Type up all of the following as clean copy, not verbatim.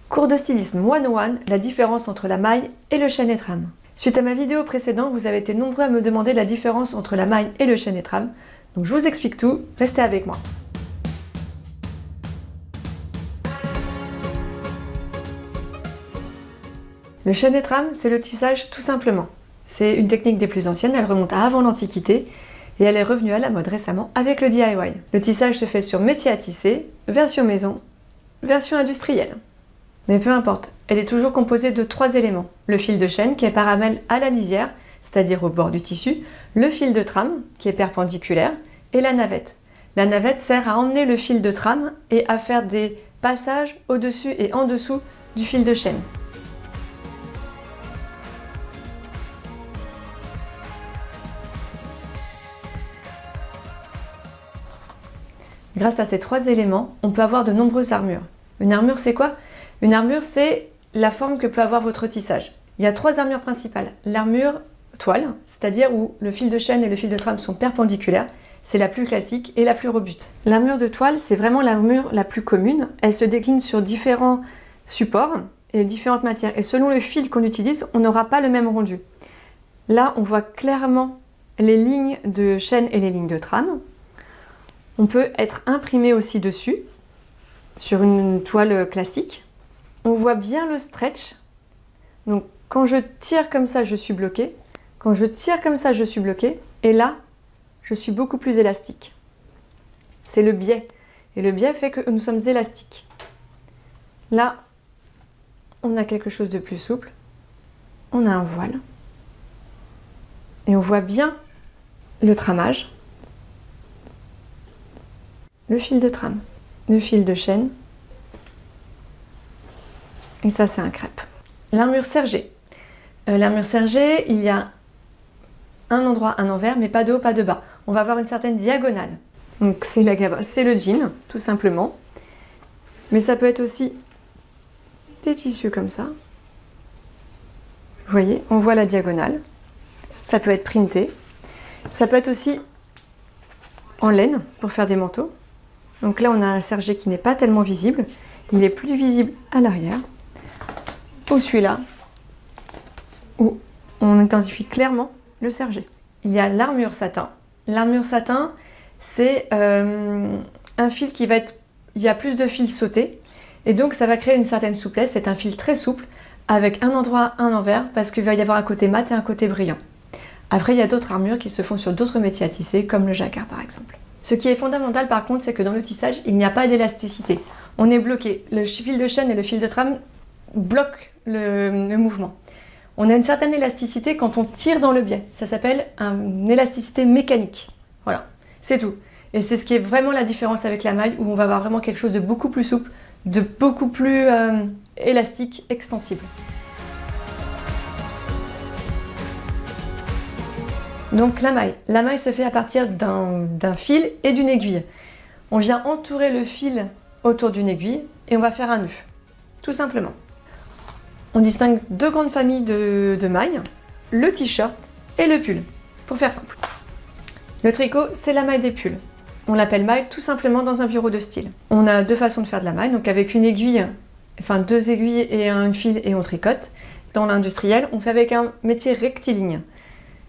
Cours de stylisme 101, la différence entre la maille et le chaîne et trame. Suite à ma vidéo précédente, vous avez été nombreux à me demander la différence entre la maille et le chaîne et trame. Donc je vous explique tout, restez avec moi. Le chaîne et trame, c'est le tissage tout simplement. C'est une technique des plus anciennes, elle remonte à avant l'Antiquité et elle est revenue à la mode récemment avec le DIY. Le tissage se fait sur métier à tisser, version maison, version industrielle. Mais peu importe, elle est toujours composée de 3 éléments. Le fil de chaîne qui est parallèle à la lisière, c'est-à-dire au bord du tissu, le fil de trame qui est perpendiculaire et la navette. La navette sert à emmener le fil de trame et à faire des passages au-dessus et en dessous du fil de chaîne. Grâce à ces 3 éléments, on peut avoir de nombreuses armures. Une armure, c'est quoi? Une armure, c'est la forme que peut avoir votre tissage. Il y a 3 armures principales. L'armure toile, c'est-à-dire où le fil de chaîne et le fil de trame sont perpendiculaires, c'est la plus classique et la plus robuste. L'armure de toile, c'est vraiment l'armure la plus commune. Elle se décline sur différents supports et différentes matières. Et selon le fil qu'on utilise, on n'aura pas le même rendu. Là, on voit clairement les lignes de chaîne et les lignes de trame. On peut être imprimé aussi dessus, sur une toile classique. On voit bien le stretch. Donc quand je tire comme ça, je suis bloquée. Quand je tire comme ça, je suis bloquée. Et là, je suis beaucoup plus élastique. C'est le biais. Et le biais fait que nous sommes élastiques. Là, on a quelque chose de plus souple. On a un voile. Et on voit bien le tramage. Le fil de trame, le fil de chaîne, et ça c'est un crêpe. L'armure sergée. L'armure sergée, il y a un endroit, un envers, mais pas de haut, pas de bas. On va avoir une certaine diagonale. Donc c'est le jean, tout simplement. Mais ça peut être aussi des tissus comme ça. Vous voyez, on voit la diagonale. Ça peut être printé. Ça peut être aussi en laine pour faire des manteaux. Donc là, on a un sergé qui n'est pas tellement visible. Il est plus visible à l'arrière. Ou celui-là, où on identifie clairement le sergé. Il y a l'armure satin. L'armure satin, c'est un fil qui va être... Il y a plus de fils sautés. Et donc, ça va créer une certaine souplesse. C'est un fil très souple, avec un endroit, un envers, parce qu'il va y avoir un côté mat et un côté brillant. Après, il y a d'autres armures qui se font sur d'autres métiers à tisser, comme le jacquard par exemple. Ce qui est fondamental par contre, c'est que dans le tissage, il n'y a pas d'élasticité. On est bloqué. Le fil de chaîne et le fil de trame bloquent le mouvement. On a une certaine élasticité quand on tire dans le biais. Ça s'appelle une élasticité mécanique. Voilà, c'est tout. Et c'est ce qui est vraiment la différence avec la maille, où on va avoir vraiment quelque chose de beaucoup plus souple, de beaucoup plus élastique, extensible. Donc la maille se fait à partir d'un fil et d'une aiguille. On vient entourer le fil autour d'une aiguille et on va faire un nœud, tout simplement. On distingue 2 grandes familles de mailles, le t-shirt et le pull, pour faire simple. Le tricot, c'est la maille des pulls. On l'appelle maille tout simplement dans un bureau de style. On a 2 façons de faire de la maille, donc avec une aiguille, enfin 2 aiguilles et un fil et on tricote. Dans l'industriel, on fait avec un métier rectiligne.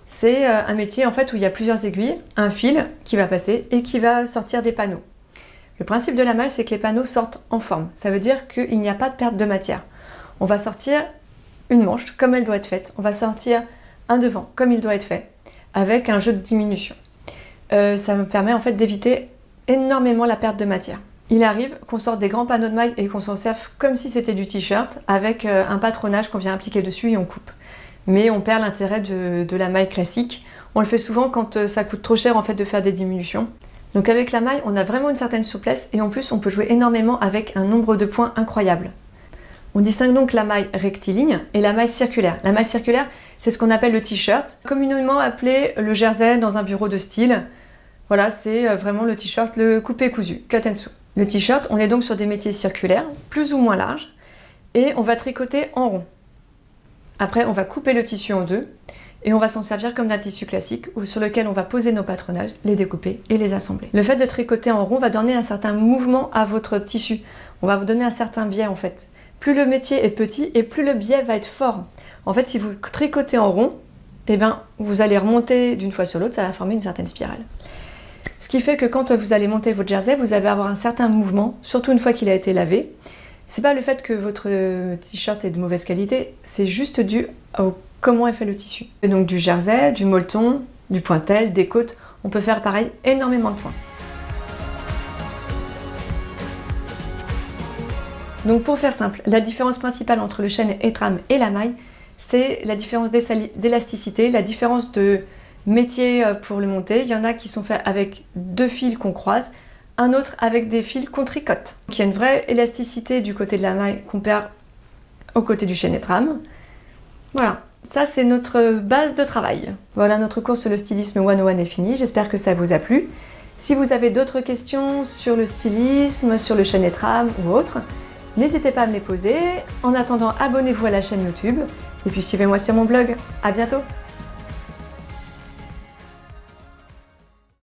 C'est un métier en fait où il y a plusieurs aiguilles, un fil qui va passer et qui va sortir des panneaux. Le principe de la maille, c'est que les panneaux sortent en forme. Ça veut dire qu'il n'y a pas de perte de matière. On va sortir une manche comme elle doit être faite. On va sortir un devant comme il doit être fait, avec un jeu de diminution. Ça me permet en fait d'éviter énormément la perte de matière. Il arrive qu'on sorte des grands panneaux de maille et qu'on s'en serve comme si c'était du t-shirt, avec un patronage qu'on vient appliquer dessus et on coupe. Mais on perd l'intérêt de la maille classique. On le fait souvent quand ça coûte trop cher en fait de faire des diminutions. Donc avec la maille, on a vraiment une certaine souplesse et en plus on peut jouer énormément avec un nombre de points incroyable. On distingue donc la maille rectiligne et la maille circulaire. La maille circulaire, c'est ce qu'on appelle le t-shirt, communément appelé le jersey dans un bureau de style. Voilà, c'est vraiment le t-shirt, le coupé cousu, cut and sew. Le t-shirt, on est donc sur des métiers circulaires, plus ou moins larges, et on va tricoter en rond. Après, on va couper le tissu en 2 et on va s'en servir comme d'un tissu classique sur lequel on va poser nos patronages, les découper et les assembler. Le fait de tricoter en rond va donner un certain mouvement à votre tissu. On va vous donner un certain biais en fait. Plus le métier est petit et plus le biais va être fort. En fait, si vous tricotez en rond, eh ben, vous allez remonter d'une fois sur l'autre, ça va former une certaine spirale. Ce qui fait que quand vous allez monter votre jersey, vous allez avoir un certain mouvement, surtout une fois qu'il a été lavé. C'est pas le fait que votre t-shirt est de mauvaise qualité, c'est juste dû au comment est fait le tissu. Et donc du jersey, du molleton, du pointel, des côtes, on peut faire pareil, énormément de points. Donc pour faire simple, la différence principale entre le chêne et trame et la maille, c'est la différence d'élasticité, la différence de métier pour le monter. Il y en a qui sont faits avec 2 fils qu'on croise, un autre avec des fils qu'on tricote. Donc il y a une vraie élasticité du côté de la maille qu'on perd au côté du chêne et trame. Voilà, ça c'est notre base de travail. Voilà, notre cours sur le stylisme 101 est fini, j'espère que ça vous a plu. Si vous avez d'autres questions sur le stylisme, sur le chêne et trame ou autre, n'hésitez pas à me les poser. En attendant, abonnez-vous à la chaîne YouTube et puis suivez-moi sur mon blog. À bientôt!